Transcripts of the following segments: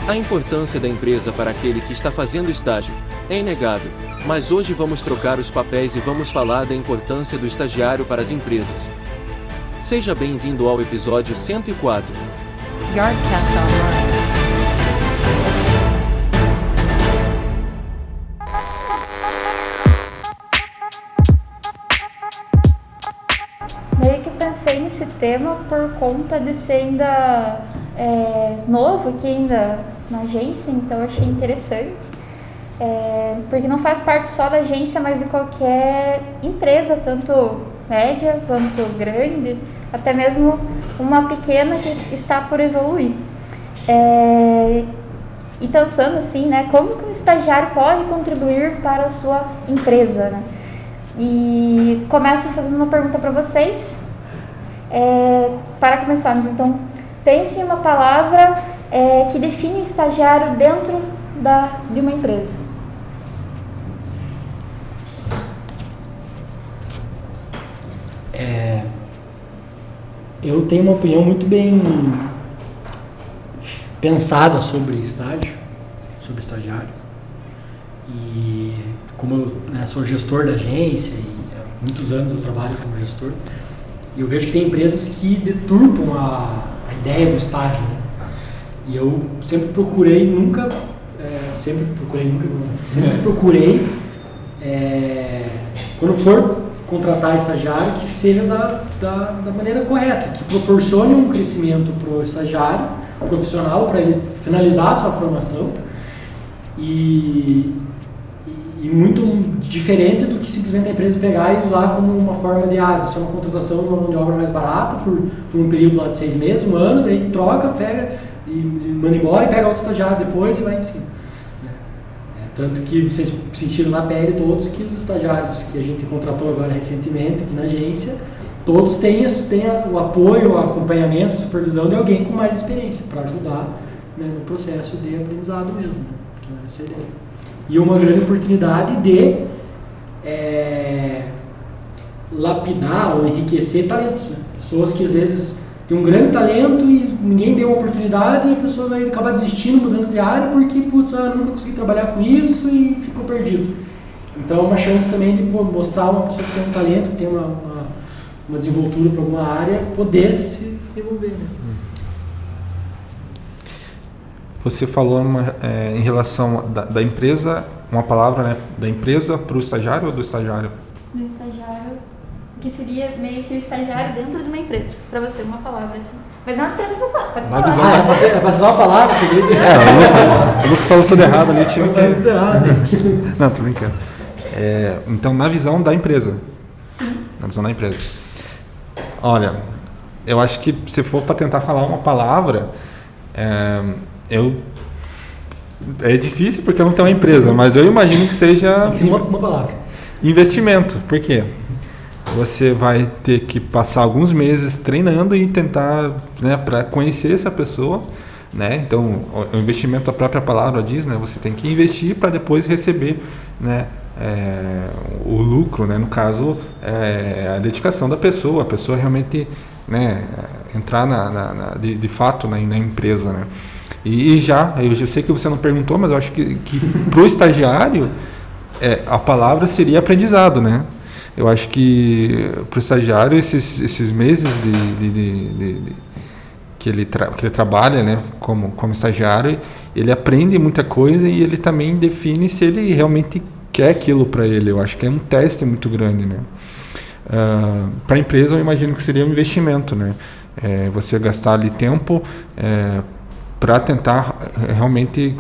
A importância da empresa para aquele que está fazendo estágio é inegável, mas hoje vamos trocar os papéis e vamos falar da importância do estagiário para as empresas. Seja bem-vindo ao episódio 104. Yardcast Online. Meio que pensei nesse tema por conta de ser ainda novo aqui ainda na agência, então eu achei interessante. Porque não faz parte só da agência, mas de qualquer empresa, tanto média quanto grande, até mesmo uma pequena que está por evoluir. E pensando assim, né, como que um estagiário pode contribuir para a sua empresa, né? E começo fazendo uma pergunta para vocês, para começarmos. Então, pense em uma palavra que define o estagiário dentro de uma empresa. Eu tenho uma opinião muito bem pensada sobre estágio, sobre estagiário. E como eu sou gestor da agência e há muitos anos eu trabalho como gestor, eu vejo que tem empresas que deturpam a ideia do estágio, né? E eu sempre procurei quando for contratar estagiário, que seja da maneira correta, que proporcione um crescimento para o estagiário profissional, para ele finalizar a sua formação, e muito diferente do que simplesmente a empresa pegar e usar como uma forma de ser uma contratação de uma mão de obra mais barata por um período lá de 6 meses, um ano, daí troca, pega e manda embora e pega outro estagiário depois e vai em cima. Tanto que vocês sentiram na pele todos que os estagiários que a gente contratou agora recentemente aqui na agência, todos têm o apoio, o acompanhamento, a supervisão de alguém com mais experiência para ajudar, né, no processo de aprendizado mesmo. Então, essa é a ideia. E uma grande oportunidade de lapidar ou enriquecer talentos, né? Pessoas que às vezes têm um grande talento e ninguém deu uma oportunidade e a pessoa vai acabar desistindo, mudando de área porque, nunca consegui trabalhar com isso e ficou perdido. Então é uma chance também de mostrar uma pessoa que tem um talento, que tem uma desenvoltura para alguma área, poder se desenvolver, né? Você falou em relação da empresa, uma palavra, né, da empresa para o estagiário ou do estagiário? Do estagiário, que seria meio que o estagiário dentro de uma empresa, para você, uma palavra assim. Mas não serve para pode falar. É para só uma palavra, querido. O Lucas falou tudo errado ali, tinha que... tudo errado. Não, tô brincando. Então, na visão da empresa. Sim. Na visão da empresa. Olha, eu acho que se for para tentar falar uma palavra, é difícil porque eu não tenho uma empresa, mas eu imagino que seja uma palavra. Investimento. Por quê? Você vai ter que passar alguns meses treinando e tentar, né, para conhecer essa pessoa, né? Então, o investimento, a própria palavra diz, né? Você tem que investir para depois receber, né, o lucro, né? No caso, a dedicação da pessoa, a pessoa realmente, né, entrar de fato na empresa, né? E eu sei que você não perguntou, mas eu acho que para o estagiário a palavra seria aprendizado, né? Eu acho que para o estagiário esses meses que ele trabalha, né, como estagiário, ele aprende muita coisa e ele também define se ele realmente quer aquilo para ele. Eu acho que é um teste muito grande, né? Para a empresa eu imagino que seria um investimento, né? Você gastar ali tempo para tentar realmente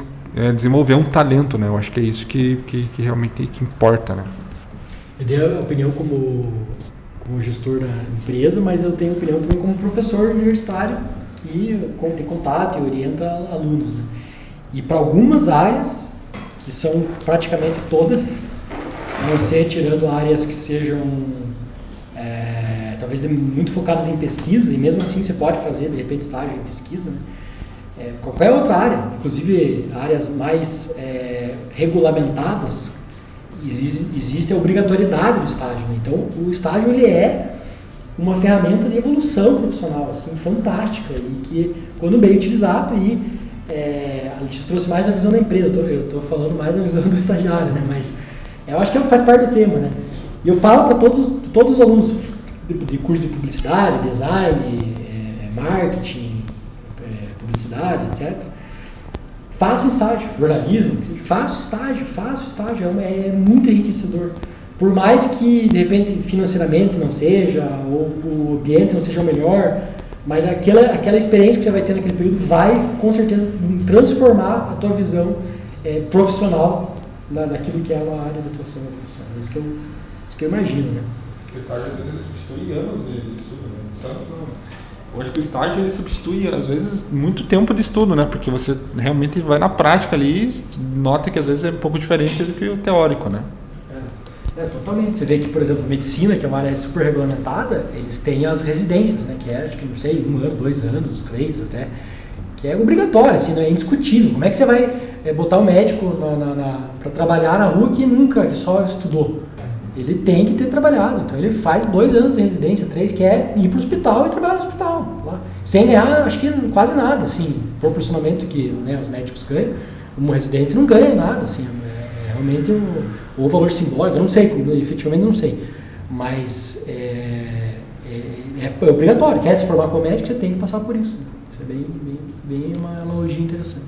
desenvolver um talento, né? Eu acho que é isso que realmente que importa, né? Eu dei a opinião como gestor da empresa, mas eu tenho opinião também como professor universitário que tem contato e orienta alunos, né? E para algumas áreas, que são praticamente todas, você tirando áreas que sejam talvez muito focadas em pesquisa, e mesmo assim você pode fazer de repente estágio em pesquisa, né? Qualquer outra área, inclusive áreas mais regulamentadas, existe a obrigatoriedade do estágio, né? Então o estágio ele é uma ferramenta de evolução profissional assim, fantástica, e que quando bem utilizado, e a gente trouxe mais a visão da empresa, eu estou falando mais da visão do estagiário, né? Mas eu acho que faz parte do tema, né? E eu falo para todos os alunos de curso de publicidade, design, marketing, publicidade, etc. Faça estágio, jornalismo, faça estágio, é muito enriquecedor. Por mais que, de repente, financeiramente não seja, ou o ambiente não seja o melhor, mas aquela experiência que você vai ter naquele período vai, com certeza, transformar a tua visão profissional daquilo que é uma área de atuação profissional. Isso que eu imagino, né? O estágio, às vezes, substitui anos de estudo, né? Eu acho que o estágio, ele substitui, às vezes, muito tempo de estudo, né? Porque você realmente vai na prática ali e nota que, às vezes, é um pouco diferente do que o teórico, né? Totalmente. Você vê que, por exemplo, medicina, que é uma área super regulamentada, eles têm as residências, né? Que acho que, não sei, 1 ano, 2 anos, 3 até, que é obrigatório, assim, não é indiscutível. Como é que você vai botar um médico para trabalhar na rua que só estudou? Ele tem que ter trabalhado, então ele faz 2 anos de residência, 3, que é ir para o hospital e trabalhar no hospital, lá. Sem ganhar, acho que quase nada, assim, proporcionamento que, né, os médicos ganham, um residente não ganha nada, assim, realmente o valor simbólico, eu não sei, efetivamente não sei, mas é obrigatório, quer se formar como médico, você tem que passar por isso, isso é bem uma analogia interessante.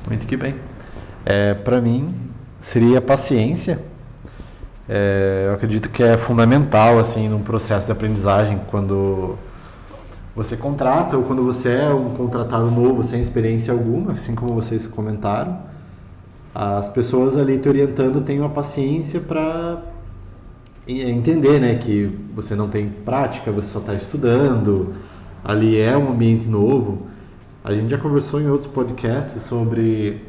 Muito que bem. Para mim, seria paciência. Eu acredito que é fundamental, assim, num processo de aprendizagem, quando você contrata ou quando você é um contratado novo, sem experiência alguma, assim como vocês comentaram, as pessoas ali te orientando têm uma paciência para entender, né, que você não tem prática, você só está estudando, ali é um ambiente novo. A gente já conversou em outros podcasts sobre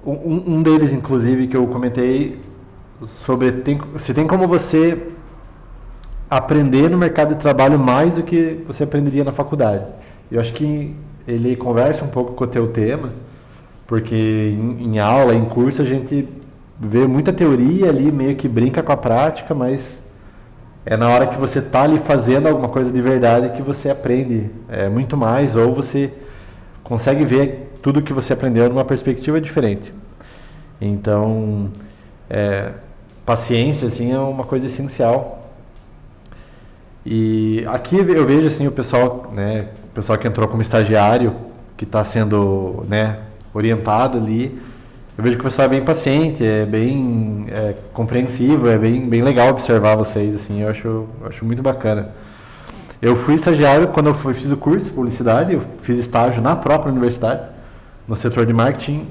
um deles, inclusive, que eu comentei sobre se tem como você aprender no mercado de trabalho mais do que você aprenderia na faculdade. Eu acho que ele conversa um pouco com o teu tema, porque em aula, em curso, a gente vê muita teoria ali, meio que brinca com a prática, mas é na hora que você está ali fazendo alguma coisa de verdade que você aprende muito mais, ou você consegue ver tudo que você aprendeu numa perspectiva diferente. Então, paciência, assim, é uma coisa essencial. E aqui eu vejo, assim, o pessoal que entrou como estagiário, que está sendo, né, orientado ali, eu vejo que o pessoal é bem paciente, é bem compreensivo, é bem legal observar vocês, assim, eu acho muito bacana. Eu fui estagiário quando eu fiz o curso de publicidade, eu fiz estágio na própria universidade, no setor de marketing.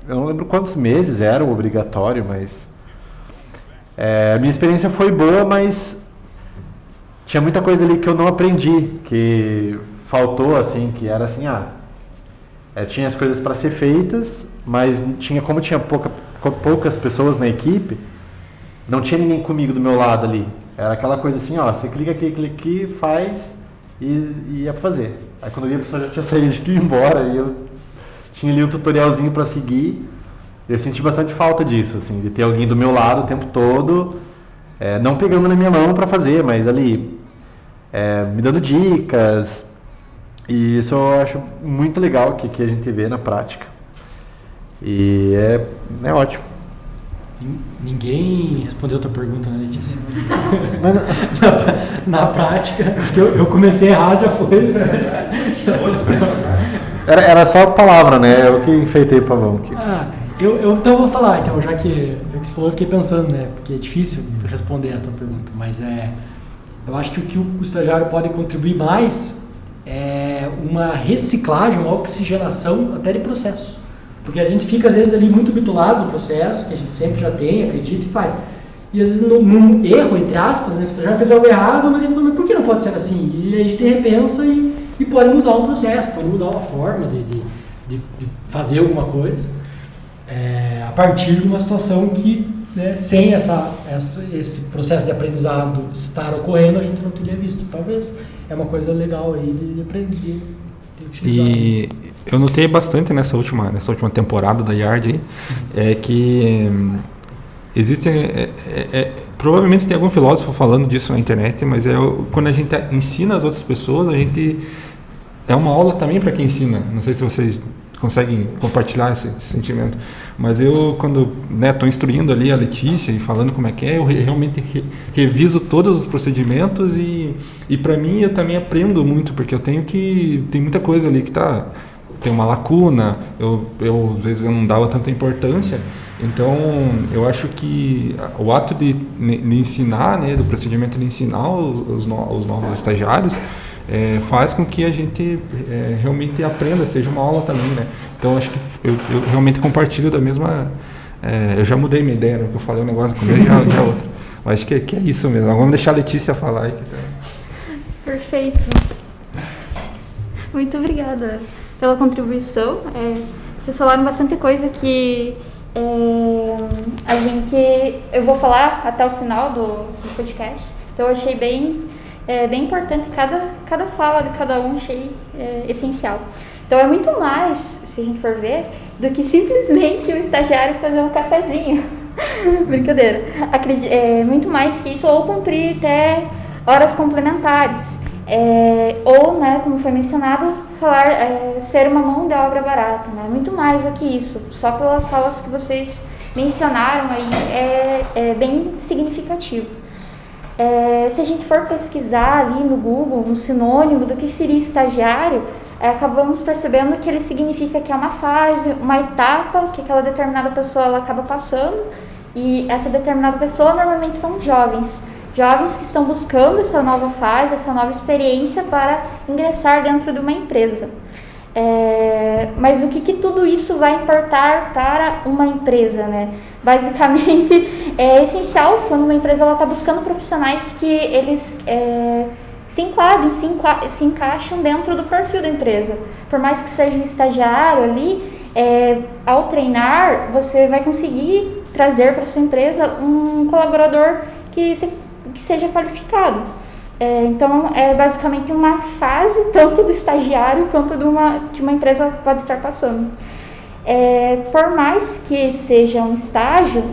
Eu não lembro quantos meses era o obrigatório, mas a minha experiência foi boa, mas tinha muita coisa ali que eu não aprendi, que faltou, assim, que era assim, tinha as coisas para ser feitas, mas como tinha poucas pessoas na equipe, não tinha ninguém comigo do meu lado ali. Era aquela coisa assim, você clica aqui, faz e ia pra fazer. Aí quando eu vi, a pessoa já tinha saído de ir embora e eu tinha ali um tutorialzinho para seguir. Eu senti bastante falta disso, assim, de ter alguém do meu lado o tempo todo, não pegando na minha mão para fazer, mas ali me dando dicas. E isso eu acho muito legal que a gente vê na prática. E é ótimo. Ninguém respondeu a tua pergunta, né, Letícia? na prática, acho que eu comecei errado, já foi. Era só a palavra, né? Eu que enfeitei o pavão aqui. Eu então vou falar, então, já que você falou, eu fiquei pensando, né? Porque é difícil responder a tua pergunta, mas eu acho que o que o estagiário pode contribuir mais é uma reciclagem, uma oxigenação até de processo. Porque a gente fica, às vezes, ali muito bitolado no processo, que a gente sempre já tem, acredita e faz. E, às vezes, num erro, entre aspas, né, que o estagiário fez algo errado, mas ele falou, mas por que não pode ser assim? E aí a gente repensa e pode mudar um processo, pode mudar uma forma de fazer alguma coisa, a partir de uma situação que, né, sem esse processo de aprendizado estar ocorrendo, a gente não teria visto. Talvez é uma coisa legal aí de aprender, de utilizar. E eu notei bastante nessa última temporada da Yard aí, que existe, provavelmente tem algum filósofo falando disso na internet, mas quando a gente ensina as outras pessoas, a gente é uma aula também para quem ensina. Não sei se vocês conseguem compartilhar esse sentimento, mas eu, quando estou instruindo ali a Letícia e falando como é que é, eu realmente reviso todos os procedimentos e para mim eu também aprendo muito, porque eu tem muita coisa ali que tem uma lacuna, eu às vezes eu não dava tanta importância. Então eu acho que o ato de ensinar, né, do procedimento de ensinar os novos estagiários, faz com que a gente realmente aprenda, seja uma aula também, né? Então acho que eu realmente compartilho da mesma. Eu já mudei minha ideia, no que eu falei um negócio no começo, já outra. Eu acho que é isso mesmo. Vamos deixar a Letícia falar aí. Perfeito. Muito obrigada pela contribuição. Vocês falaram bastante coisa que eu vou falar até o final do podcast. Então eu achei bem importante cada fala de cada um, achei essencial. Então é muito mais, se a gente for ver, do que simplesmente o estagiário fazer um cafezinho. Brincadeira. É muito mais que isso, ou cumprir até horas complementares. Ou, né, como foi mencionado, ser uma mão de obra barata, né? Muito mais do que isso. Só pelas falas que vocês mencionaram aí, é bem significativo. Se a gente for pesquisar ali no Google um sinônimo do que seria estagiário, acabamos percebendo que ele significa que é uma fase, uma etapa que aquela determinada pessoa ela acaba passando, e essa determinada pessoa normalmente são jovens que estão buscando essa nova fase, essa nova experiência para ingressar dentro de uma empresa. Mas o que tudo isso vai importar para uma empresa, né? Basicamente, é essencial quando uma empresa está buscando profissionais que eles se enquadrem, se encaixam dentro do perfil da empresa. Por mais que seja um estagiário ali, ao treinar, você vai conseguir trazer para sua empresa um colaborador que seja qualificado. Então, é basicamente uma fase, tanto do estagiário quanto que uma empresa pode estar passando. Por mais que seja um estágio,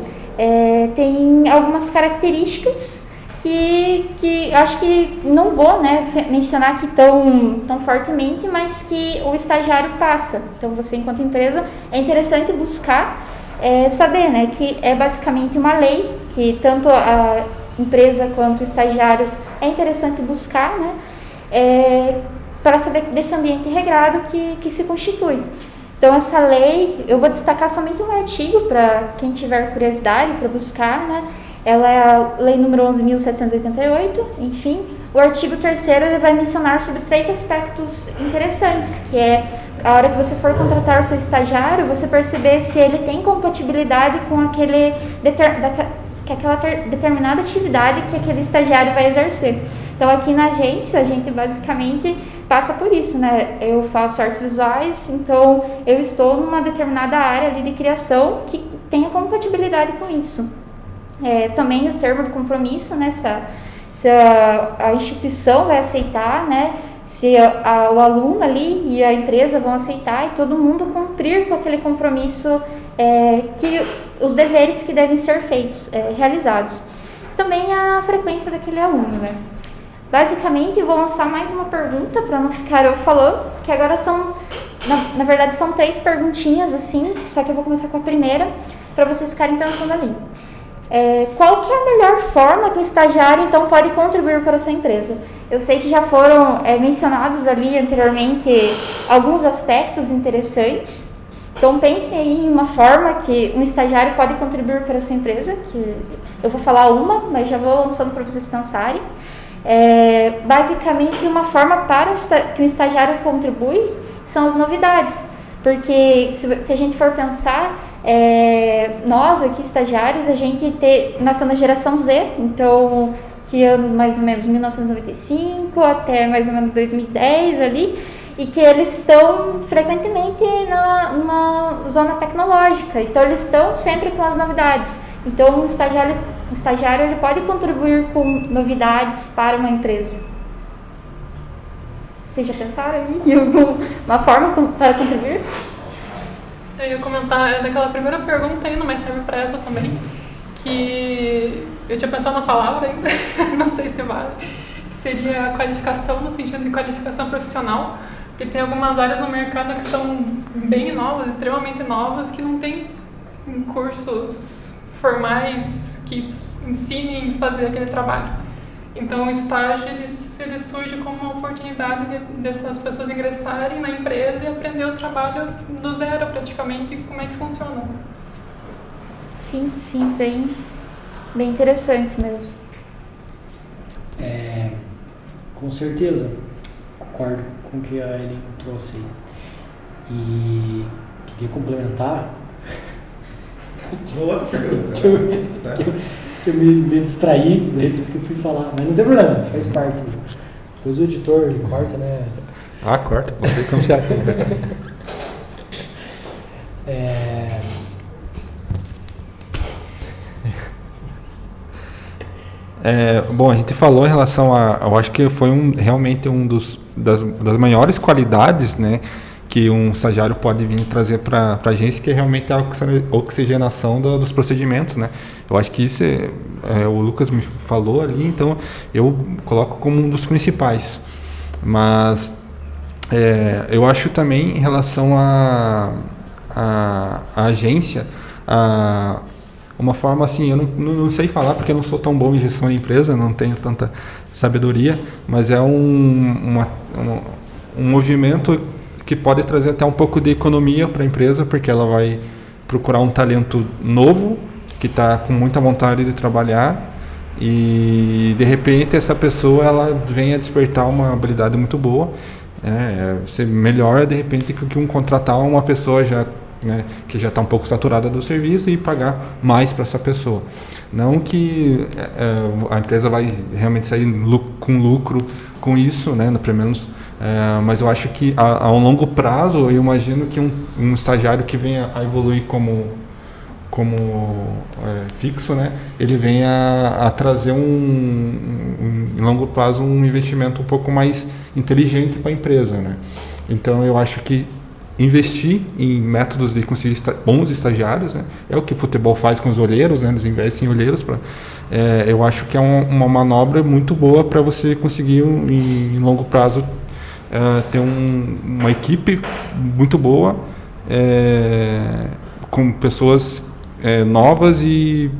tem algumas características que acho que não vou, né, mencionar aqui tão fortemente, mas que o estagiário passa. Então, você, enquanto empresa, é interessante buscar saber, né, que é basicamente uma lei que tanto a empresa quanto estagiários é interessante buscar, né, para saber desse ambiente regrado que se constitui. Então, essa lei, eu vou destacar somente um artigo para quem tiver curiosidade para buscar, né? Ela é a lei número 11.788, enfim. O artigo 3º ele vai mencionar sobre 3 aspectos interessantes, que é a hora que você for contratar o seu estagiário, você perceber se ele tem compatibilidade com aquela determinada atividade que aquele estagiário vai exercer. Então, aqui na agência, a gente basicamente passa por isso, né? Eu faço artes visuais, então eu estou numa determinada área ali de criação que tenha compatibilidade com isso. Também o termo do compromisso, né? Se a instituição vai aceitar, né? Se o aluno ali e a empresa vão aceitar e todo mundo cumprir com aquele compromisso, os deveres que devem ser feitos, realizados. Também a frequência daquele aluno, né? Basicamente, vou lançar mais uma pergunta para não ficar eu falando, que agora na verdade são 3 perguntinhas assim, só que eu vou começar com a primeira, para vocês ficarem pensando ali. Qual que é a melhor forma que o estagiário, então, pode contribuir para a sua empresa? Eu sei que já foram mencionados ali anteriormente alguns aspectos interessantes. Então, pensem aí em uma forma que um estagiário pode contribuir para a sua empresa, que eu vou falar uma, mas já vou lançando para vocês pensarem. Basicamente, uma forma para que o estagiário contribui são as novidades. Porque se a gente for pensar, nós aqui, estagiários, a gente nasceu na geração Z, então, que anos mais ou menos 1995 até mais ou menos 2010 ali, e que eles estão frequentemente numa zona tecnológica, então eles estão sempre com as novidades. Então o estagiário ele pode contribuir com novidades para uma empresa. Vocês já pensaram aí em alguma forma para contribuir? Eu ia comentar daquela primeira pergunta ainda, mas serve para essa também, que eu tinha pensado na palavra ainda, não sei se vale, que seria qualificação no sentido de qualificação profissional, E tem algumas áreas no mercado que são bem novas, extremamente novas, que não tem cursos formais que ensinem a fazer aquele trabalho. Então o estágio ele surge como uma oportunidade dessas pessoas ingressarem na empresa e aprender o trabalho do zero praticamente, como é que funciona. Sim, bem interessante mesmo. Com certeza, concordo com o que a Ellen trouxe aí. E queria complementar Outra pergunta. que eu me distraí, daí por isso que eu fui falar. Mas não tem problema, faz parte. Depois o editor ele corta, né? Corta, você como se bom, a gente falou em relação a... Eu acho que foi realmente das maiores qualidades, né, que um estagiário pode vir trazer para a agência, que é realmente a oxigenação dos procedimentos, né? Eu acho que isso o Lucas me falou ali, então eu coloco como um dos principais. Mas eu acho também em relação à agência, uma forma assim, eu não sei falar porque eu não sou tão bom em gestão de empresa, não tenho tanta sabedoria, mas é um movimento que pode trazer até um pouco de economia para a empresa, porque ela vai procurar um talento novo, que está com muita vontade de trabalhar, e de repente essa pessoa ela vem a despertar uma habilidade muito boa, ser melhor de repente que contratar uma pessoa já, né, que já está um pouco saturada do serviço e pagar mais para essa pessoa. Não que a empresa vai realmente sair com lucro com isso, né, pelo menos, mas eu acho que a um longo prazo eu imagino que um estagiário que venha a evoluir como fixo, né, ele venha a trazer em longo prazo um investimento um pouco mais inteligente para a empresa, né. Então eu acho que investir em métodos de conseguir bons estagiários, né, é o que o futebol faz com os olheiros, né, eles investem em olheiros. Eu acho que é uma manobra muito boa para você conseguir em longo prazo ter uma equipe muito boa, com pessoas novas e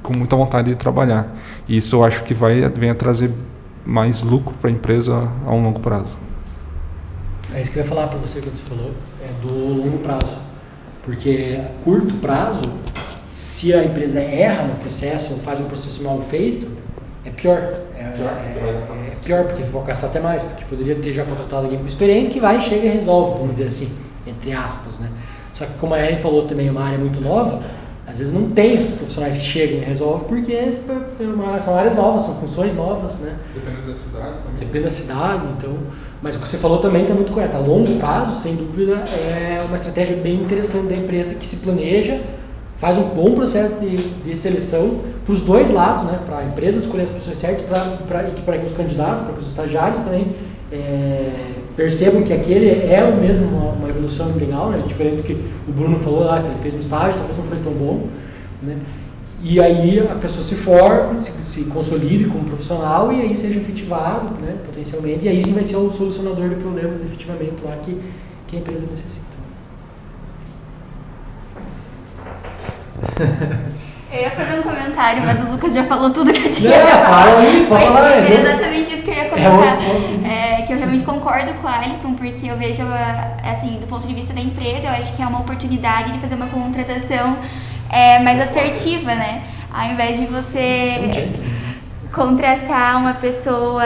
com muita vontade de trabalhar. E isso eu acho que vem a trazer mais lucro para a empresa a um longo prazo. É isso que eu ia falar para você quando você falou, do longo prazo. Porque a curto prazo, se a empresa erra no processo ou faz um processo mal feito, é pior. É pior, porque vão gastar até mais, porque poderia ter já contratado alguém com experiência que vai, chega e resolve, vamos dizer assim, entre aspas, né? Só que como a Ellen falou também, é uma área muito nova, às vezes não tem esses profissionais que chegam e resolvem, porque são áreas novas, são funções novas, né? Depende da cidade também. Depende da cidade, então... Mas o que você falou também está muito correto. A longo prazo, sem dúvida, é uma estratégia bem interessante da empresa que se planeja, faz um bom processo de seleção para os dois lados, né? Para a empresa escolher as pessoas certas, para que os candidatos, para que os estagiários também percebam que aquele é mesmo uma evolução legal, né? Diferente do que o Bruno falou lá, que ele fez um estágio, talvez não foi tão bom, né? E aí a pessoa se forma, se consolide como profissional e aí seja efetivado, né, potencialmente, e aí sim vai ser o solucionador de problemas efetivamente lá que a empresa necessita. Eu ia fazer um comentário, mas o Lucas já falou tudo que eu tinha Fala aí, pode falar. Era exatamente isso que eu ia comentar. Que eu realmente concordo com a Alisson, porque eu vejo, assim, do ponto de vista da empresa, eu acho que é uma oportunidade de fazer uma contratação mais assertiva, né? Ao invés de você contratar uma pessoa,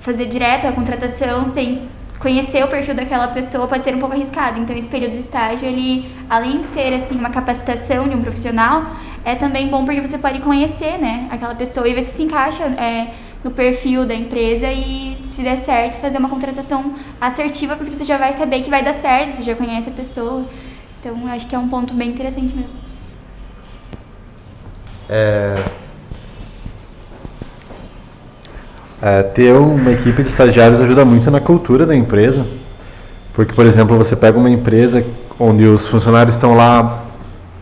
fazer direto a contratação sem conhecer o perfil daquela pessoa, pode ser um pouco arriscado. Então, esse período de estágio, ele, além de ser assim uma capacitação de um profissional, é também bom porque você pode conhecer, né, aquela pessoa e ver se encaixa no perfil da empresa e, se der certo, fazer uma contratação assertiva, porque você já vai saber que vai dar certo, você já conhece a pessoa. Então, acho que é um ponto bem interessante mesmo. Ter uma equipe de estagiários ajuda muito na cultura da empresa, porque, por exemplo, você pega uma empresa onde os funcionários estão lá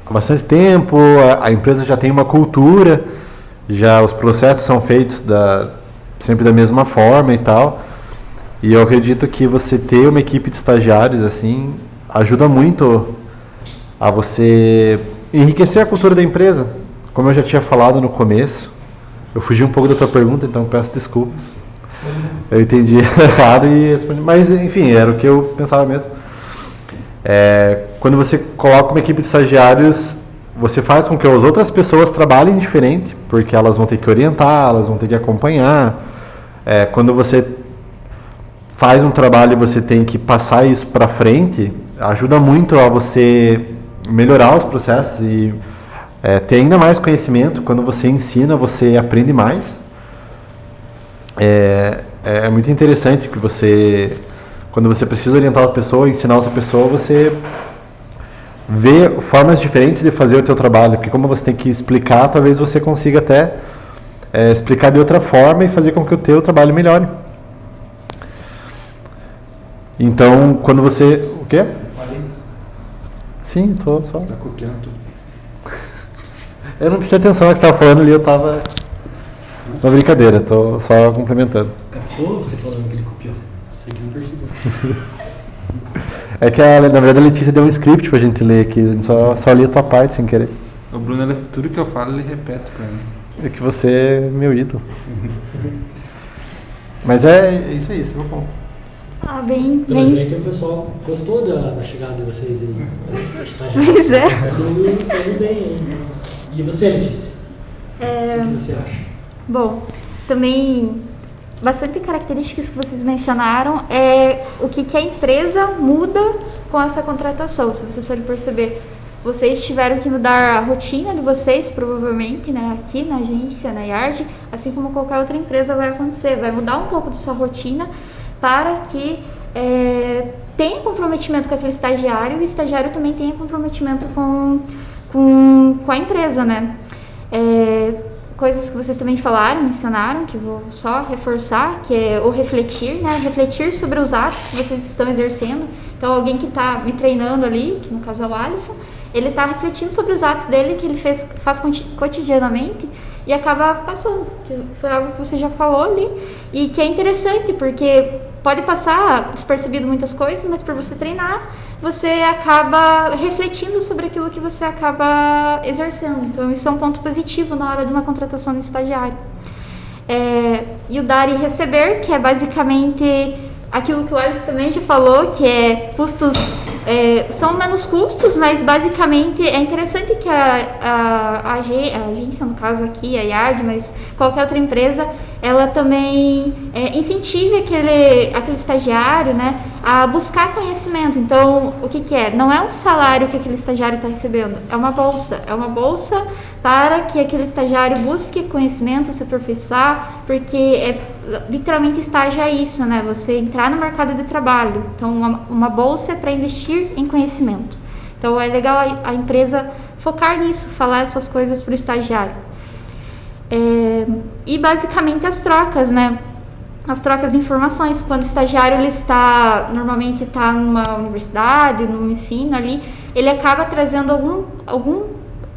há bastante tempo, a empresa já tem uma cultura, já os processos são feitos sempre da mesma forma e tal. E eu acredito que você ter uma equipe de estagiários assim ajuda muito a você enriquecer a cultura da empresa. Como eu já tinha falado no começo, eu fugi um pouco da tua pergunta, então peço desculpas. Eu entendi errado e respondi, mas enfim, era o que eu pensava mesmo. Quando você coloca uma equipe de estagiários, você faz com que as outras pessoas trabalhem diferente, porque elas vão ter que orientar, elas vão ter que acompanhar. Quando você faz um trabalho e você tem que passar isso para frente, ajuda muito a você melhorar os processos e ter ainda mais conhecimento. Quando você ensina, você aprende mais. É muito interessante que quando você precisa orientar outra pessoa, ensinar outra pessoa, você vê formas diferentes de fazer o teu trabalho, porque como você tem que explicar, talvez você consiga até explicar de outra forma e fazer com que o teu trabalho melhore. Então, quando você... O quê? Sim, tô só... Você tá copiando tudo. Eu não prestei atenção no que você estava falando ali, eu estava... Uma brincadeira, tô só complementando. Captou você falando que ele copiou? Você que não percebeu. É que, na verdade, a Letícia deu um script pra gente ler aqui, a gente só li a tua parte sem querer. O Bruno, tudo que eu falo, ele repete pra mim. É que você é meu ídolo. Mas é isso aí, você vai falar. Pelo jeito, o pessoal gostou da chegada de vocês aí. Pois é. Tudo bem aí. E você, Letícia? O que você acha? Bom, também bastante características que vocês mencionaram é o que a empresa muda com essa contratação. Se vocês forem perceber, vocês tiveram que mudar a rotina de vocês, provavelmente, né, aqui na agência, na Yard, assim como qualquer outra empresa vai acontecer. Vai mudar um pouco dessa rotina para que tenha comprometimento com aquele estagiário e o estagiário também tenha comprometimento com a empresa, né? Coisas que vocês também falaram, mencionaram, que eu vou só reforçar, que é o refletir, né? Refletir sobre os atos que vocês estão exercendo. Então, alguém que está me treinando ali, que no caso é o Alisson, ele está refletindo sobre os atos dele que ele faz cotidianamente e acaba passando. Que foi algo que você já falou ali e que é interessante, porque pode passar despercebido muitas coisas, mas por você treinar, você acaba refletindo sobre aquilo que você acaba exercendo. Então, isso é um ponto positivo na hora de uma contratação de estagiário. E o dar e receber, que é basicamente aquilo que o Alisson também já falou, que é custos, são menos custos, mas basicamente é interessante que a agência, no caso aqui, a Yard, mas qualquer outra empresa, ela também incentive aquele estagiário, né, a buscar conhecimento. Então, o que é? Não é um salário que aquele estagiário está recebendo, é uma bolsa para que aquele estagiário busque conhecimento, se aperfeiçoar, porque literalmente estágio é isso, né? Você entrar no mercado de trabalho. Então, uma bolsa é para investir em conhecimento. Então, é legal a empresa focar nisso, falar essas coisas para o estagiário. E basicamente as trocas, né? As trocas de informações. Quando o estagiário ele normalmente está numa universidade, no ensino ali, ele acaba trazendo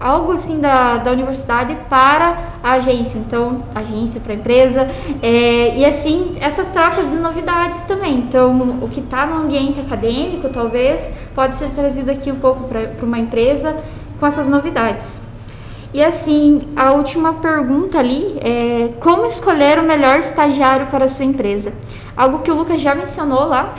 algo assim da universidade para a agência, então agência para a empresa, e assim essas trocas de novidades também. Então o que está no ambiente acadêmico talvez pode ser trazido aqui um pouco para uma empresa com essas novidades. E assim, a última pergunta ali é como escolher o melhor estagiário para a sua empresa? Algo que o Lucas já mencionou lá,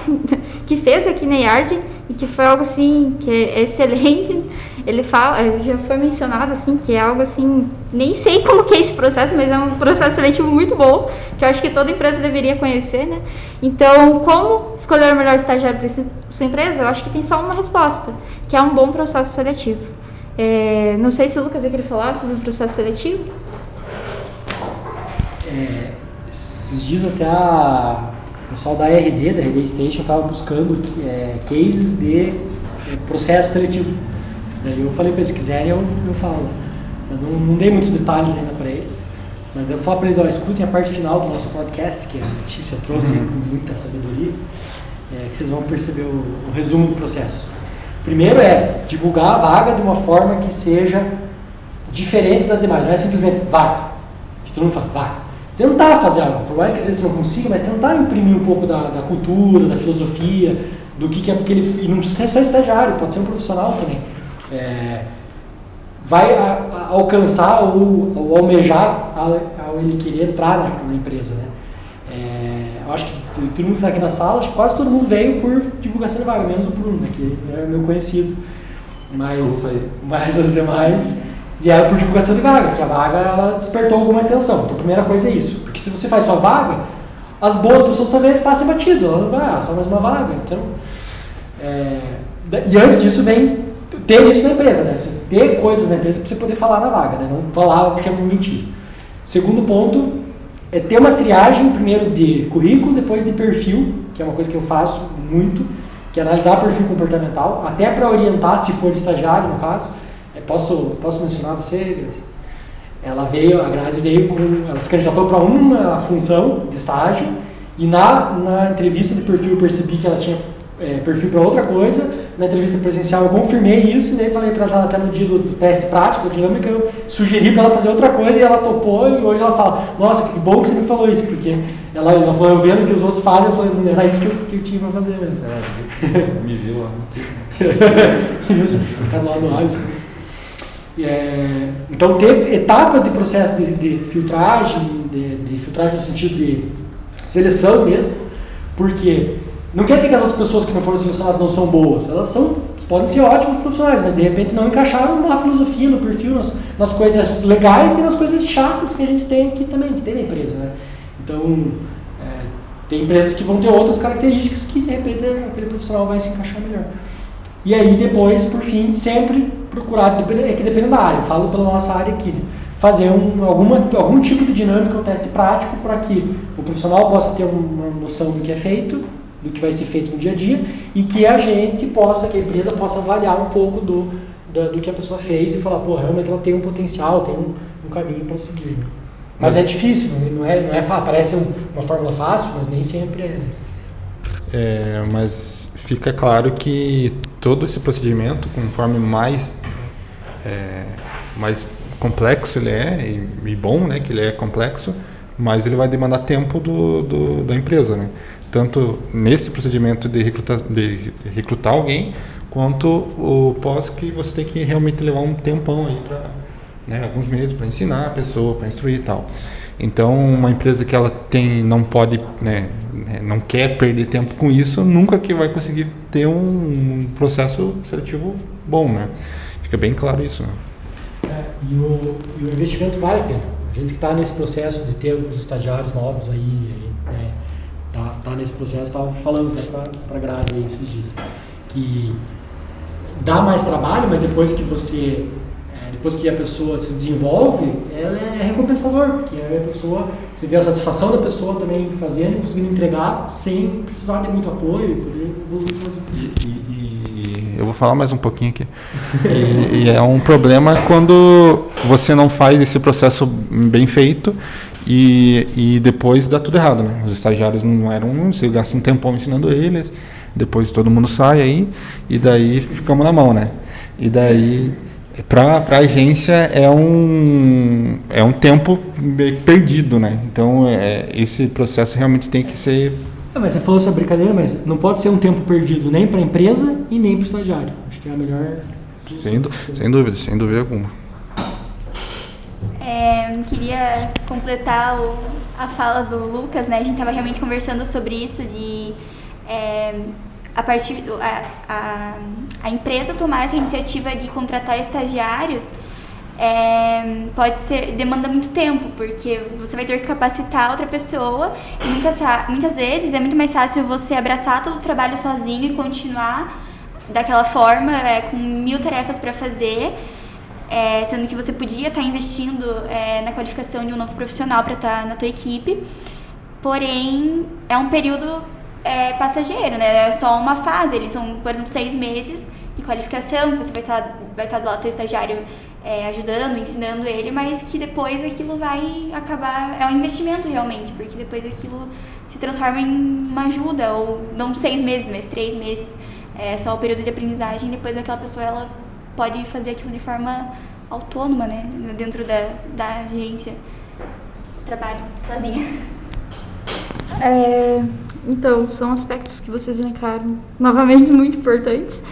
que fez aqui na Yard, e que foi algo assim, que é excelente. Ele fala, já foi mencionado assim, que é algo assim, nem sei como que é esse processo, mas é um processo seletivo muito bom, que eu acho que toda empresa deveria conhecer, né? Então, como escolher o melhor estagiário para a sua empresa? Eu acho que tem só uma resposta, que é um bom processo seletivo. Não sei se o Lucas ia querer falar sobre o processo seletivo. Esses dias até o pessoal da RD Station estava buscando cases de processo seletivo. Daí eu falei para eles, se quiserem eu falo. Eu não dei muitos detalhes ainda para eles, mas eu falo para eles, escutem a parte final do nosso podcast, que a Letícia trouxe com muita sabedoria, que vocês vão perceber o resumo do processo. Primeiro divulgar a vaga de uma forma que seja diferente das demais, não é simplesmente vaga, que todo mundo fala vaga. tentar fazer algo, por mais que às vezes você não consiga, mas tentar imprimir um pouco da cultura, da filosofia, do que é, porque ele, e não precisa ser só estagiário, pode ser um profissional também, vai alcançar ou almejar ao ele querer entrar na empresa, né? Eu acho que todo mundo que está aqui na sala, acho que quase todo mundo veio por divulgação de vaga, menos o Bruno, né, que é meu conhecido, mas as demais vieram por divulgação de vaga, que a vaga ela despertou alguma atenção. Então a primeira coisa é isso, porque se você faz só vaga, as boas pessoas talvez passem batido, ela não vai, só mais uma vaga. Então, e antes disso vem ter isso na empresa, né? Você ter coisas na empresa para você poder falar na vaga, né? Não falar porque é mentir. Segundo ponto é ter uma triagem primeiro de currículo, depois de perfil, que é uma coisa que eu faço muito, que é analisar perfil comportamental, até para orientar, se for de estagiário no caso. Posso mencionar você, Grazi? A Grazi veio ela se candidatou para uma função de estágio e na entrevista de perfil eu percebi que ela tinha perfil para outra coisa. Na entrevista presencial eu confirmei isso e daí falei para ela até no dia do teste prático, dinâmica, eu sugeri para ela fazer outra coisa e ela topou e hoje ela fala, nossa, que bom que você me falou isso, porque ela falou, eu vendo que os outros fazem, eu falei, era isso que eu tinha para fazer mesmo. Me viu lá. Me viu, ficar do lado do Alisson. Então ter etapas de processo de filtragem, de filtragem no sentido de seleção mesmo, porque não quer dizer que as outras pessoas que não foram selecionadas não são boas, elas podem ser ótimos profissionais, mas de repente não encaixaram na filosofia, no perfil, nas coisas legais e nas coisas chatas que a gente tem aqui também, que tem na empresa, né? Então, tem empresas que vão ter outras características que de repente aquele profissional vai se encaixar melhor. E aí depois, por fim, sempre procurar, que depende da área, eu falo pela nossa área aqui, né? Fazer algum tipo de dinâmica, um teste prático para que o profissional possa ter uma noção do que é feito, do que vai ser feito no dia a dia e que a gente possa, que a empresa possa avaliar um pouco do que a pessoa fez e falar, pô, realmente ela tem um potencial, tem um caminho para seguir. Mas é difícil, não é fácil, parece uma fórmula fácil, mas nem sempre é. Mas fica claro que todo esse procedimento, conforme mais complexo ele é, e bom, né, que ele é complexo, mas ele vai demandar tempo da empresa, né? Tanto nesse procedimento de recrutar alguém, quanto o pós que você tem que realmente levar um tempão aí para, né, alguns meses para ensinar a pessoa, para instruir e tal. Então, uma empresa que ela não pode, né, não quer perder tempo com isso, nunca que vai conseguir ter um processo seletivo bom, né? Fica bem claro isso, né? E o investimento vale a pena. A gente que está nesse processo de ter os estagiários novos aí, tá nesse processo, estava falando até para a Grazi aí esses dias, que dá mais trabalho, mas depois que a pessoa se desenvolve, ela é recompensador, porque aí você vê a satisfação da pessoa também fazendo e conseguindo entregar sem precisar de muito apoio e poder evoluir sozinho. E eu vou falar mais um pouquinho aqui. E é um problema quando você não faz esse processo bem feito e depois dá tudo errado, né? Os estagiários não eram, você gasta um tempão ensinando eles, depois todo mundo sai aí e daí ficamos na mão, né? E daí para a agência é um tempo perdido, né? Então esse processo realmente tem que ser... Mas você falou essa brincadeira, mas não pode ser um tempo perdido nem para a empresa e nem para o estagiário. Acho que é a melhor... Sem dúvida alguma. Queria completar a fala do Lucas, né? A gente estava realmente conversando sobre isso de a empresa tomar essa iniciativa de contratar estagiários demanda muito tempo, porque você vai ter que capacitar outra pessoa e muitas vezes é muito mais fácil você abraçar todo o trabalho sozinho e continuar daquela forma, com 1000 tarefas para fazer, sendo que você podia estar investindo na qualificação de um novo profissional para estar na tua equipe, porém é um período passageiro, né? É só uma fase, eles são, por exemplo, 6 meses de qualificação, que você vai estar do lado do teu estagiário ajudando, ensinando ele, mas que depois aquilo vai acabar, é um investimento realmente, porque depois aquilo se transforma em uma ajuda, ou não 6 meses, mas 3 meses, só o período de aprendizagem, depois aquela pessoa ela pode fazer aquilo de forma autônoma, né, dentro da agência. trabalho sozinha. Então, são aspectos que vocês elencaram novamente muito importantes.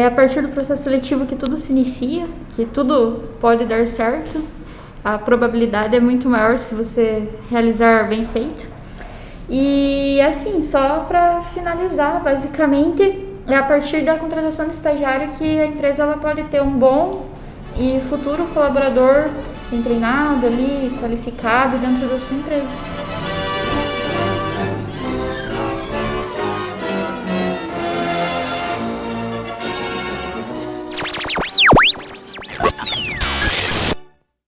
A partir do processo seletivo que tudo se inicia, que tudo pode dar certo. A probabilidade é muito maior se você realizar bem feito. E assim, só para finalizar, basicamente, é a partir da contratação de estagiário que a empresa ela pode ter um bom e futuro colaborador bem treinado ali, qualificado dentro da sua empresa.